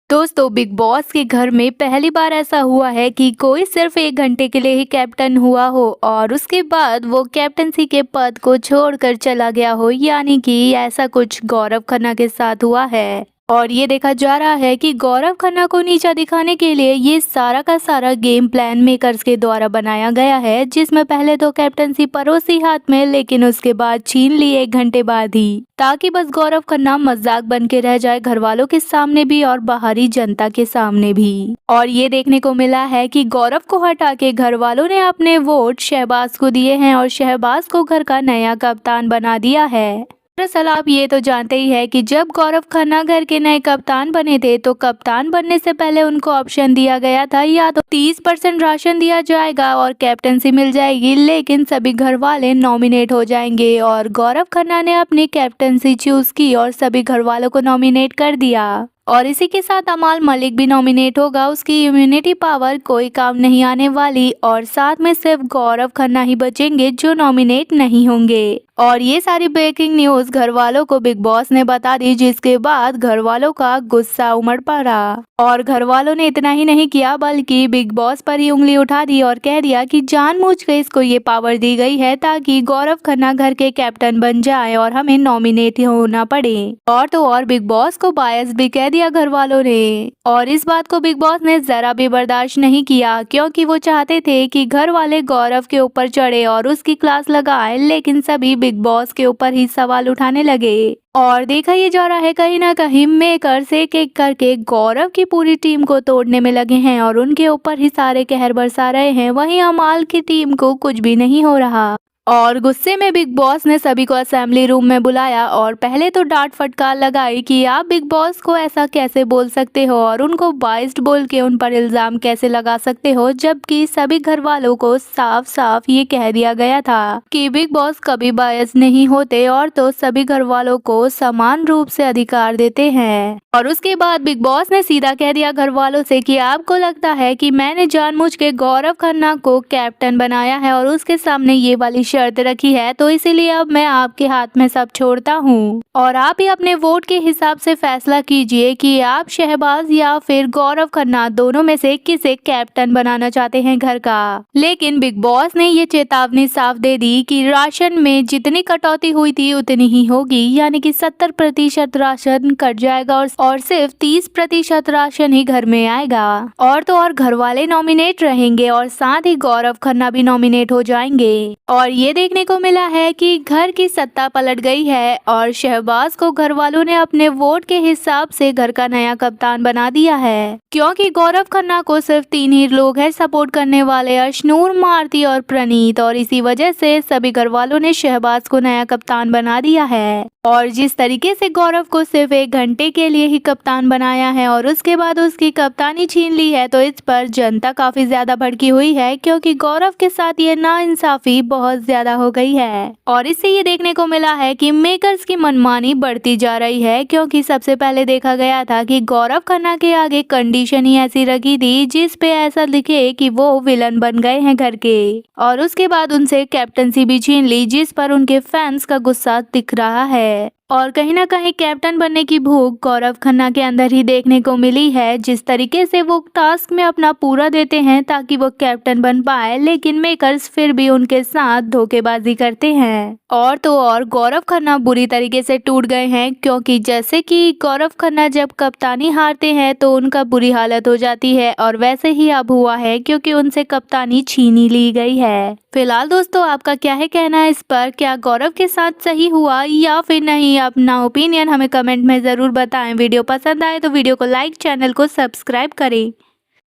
दोस्तों, big boss के घर में पहली बार ऐसा हुआ है कि कोई सिर्फ 1 घंटे के लिए ही कैप्टन हुआ हो और उसके बाद वो कैप्टनसी के पद को छोड़कर चला गया हो। यानी कि ऐसा कुछ गौरव खन्ना के साथ हुआ है और ये देखा जा रहा है कि गौरव खन्ना को नीचा दिखाने के लिए ये सारा का सारा गेम प्लान मेकर्स के द्वारा बनाया गया है, जिसमें पहले तो कैप्टनसी परोसी हाथ में, लेकिन उसके बाद छीन ली 1 घंटे बाद ही, ताकि बस गौरव खन्ना मजाक बन के रह जाए घर वालों के सामने भी और बाहरी जनता के सामने भी। और ये देखने को मिला है कि गौरव को हटा के घर वालों ने अपने वोट शहबाज को दिए हैं और शहबाज को घर का नया कप्तान बना दिया है। दरअसल आप ये तो जानते ही है कि जब गौरव खन्ना घर के नए कप्तान बने थे तो कप्तान बनने से पहले उनको ऑप्शन दिया गया था, या तो 30% राशन दिया जाएगा और कैप्टनसी मिल जाएगी, लेकिन सभी घर वाले नॉमिनेट हो जाएंगे। और गौरव खन्ना ने अपनी कैप्टनसी चूज की और सभी घर वालों को नॉमिनेट कर दिया। और इसी के साथ अमाल मलिक भी नॉमिनेट होगा, उसकी इम्यूनिटी पावर कोई काम नहीं आने वाली, और साथ में सिर्फ गौरव खन्ना ही बचेंगे जो नॉमिनेट नहीं होंगे। और ये सारी ब्रेकिंग न्यूज घर वालों को बिग बॉस ने बता दी, जिसके बाद घर वालों का गुस्सा उमड़ पड़ा। और घर वालों ने इतना ही नहीं किया बल्कि बिग बॉस पर ही उंगली उठा दी और कह दिया कि जानबूझ के इसको ये पावर दी गई है ताकि गौरव खन्ना घर के कैप्टन बन जाए और हमें नॉमिनेट होना पड़े। और तो और बिग बॉस को बायस भी कह दिया घर वालों ने। और इस बात को बिग बॉस ने जरा भी बर्दाश्त नहीं किया, क्योंकि वो चाहते थे कि घर वाले गौरव के ऊपर चढ़े और उसकी क्लास लगाए, लेकिन सभी बिग बॉस के ऊपर ही सवाल उठाने लगे। और देखा ये जा रहा है कहीं ना कहीं मेकर्स एक एक करके गौरव की पूरी टीम को तोड़ने में लगे हैं और उनके ऊपर ही सारे कहर बरसा रहे हैं। वहीं अमाल की टीम को कुछ भी नहीं हो रहा। और गुस्से में बिग बॉस ने सभी को असेंबली रूम में बुलाया और पहले तो डांट फटकार लगाई कि आप बिग बॉस को ऐसा कैसे बोल सकते हो और उनको बाइस्ड बोल के उन पर इल्जाम कैसे लगा सकते हो, जबकि सभी घर वालों को साफ साफ ये कह दिया गया था कि बिग बॉस कभी बायस नहीं होते और तो सभी घर वालों को समान रूप से अधिकार देते हैं। और उसके बाद बिग बॉस ने सीधा कह दिया घर वालों से कि आपको लगता है कि मैंने जानबूझ के गौरव खन्ना को कैप्टन बनाया है और उसके सामने ये वाली शर्त रखी है, तो इसीलिए अब मैं आपके हाथ में सब छोड़ता हूँ और आप ही अपने वोट के हिसाब से फैसला कीजिए कि आप शहबाज या फिर गौरव खन्ना दोनों में से किसे कैप्टन बनाना चाहते हैं घर का। लेकिन बिग बॉस ने ये चेतावनी साफ दे दी कि राशन में जितनी कटौती हुई थी उतनी ही होगी, यानी कि 70% राशन कट जाएगा और सिर्फ 30% राशन ही घर में आएगा। और तो और घर वाले नॉमिनेट रहेंगे और साथ ही गौरव खन्ना भी नॉमिनेट हो जाएंगे। और ये देखने को मिला है कि घर की सत्ता पलट गई है और शहबाज को घर वालों ने अपने वोट के हिसाब से घर का नया कप्तान बना दिया है, क्योंकि गौरव खन्ना को सिर्फ 3 ही लोग हैं सपोर्ट करने वाले, अशनूर, मारती और प्रणीत, और इसी वजह से सभी घर वालों ने शहबाज को नया कप्तान बना दिया है। और जिस तरीके से गौरव को सिर्फ 1 घंटे के लिए ही कप्तान बनाया है और उसके बाद उसकी कप्तानी छीन ली है, तो इस पर जनता काफी ज्यादा भड़की हुई है, क्योंकि गौरव के साथ ये नाइंसाफी बहुत ज्यादा हो गई है। और इससे ये देखने को मिला है कि मेकर्स की मनमानी बढ़ती जा रही है, क्योंकि सबसे पहले देखा गया था कि गौरव खन्ना के आगे कंडीशन ही ऐसी रखी थी जिस पे ऐसा लिखे कि वो विलन बन गए हैं घर के, और उसके बाद उनसे कैप्टनसी भी छीन ली, जिस पर उनके फैंस का गुस्सा दिख रहा है। और कहीं ना कहीं कैप्टन बनने की भूख गौरव खन्ना के अंदर ही देखने को मिली है। जिस तरीके से वो टास्क में अपना पूरा देते हैं ताकि वो कैप्टन बन पाए, लेकिन मेकर्स फिर भी उनके साथ धोखेबाजी करते हैं। और तो और गौरव खन्ना बुरी तरीके से टूट गए हैं, क्योंकि जैसे कि गौरव खन्ना जब कप्तानी हारते हैं तो उनका बुरी हालत हो जाती है, और वैसे ही अब हुआ है क्योंकि उनसे कप्तानी छीनी ली गई है। फिलहाल दोस्तों, आपका क्या है कहना है इस पर? क्या गौरव के साथ सही हुआ या फिर नहीं? अपना ओपिनियन हमें कमेंट में जरूर बताएं। वीडियो पसंद आए तो वीडियो को लाइक, चैनल को सब्सक्राइब करें।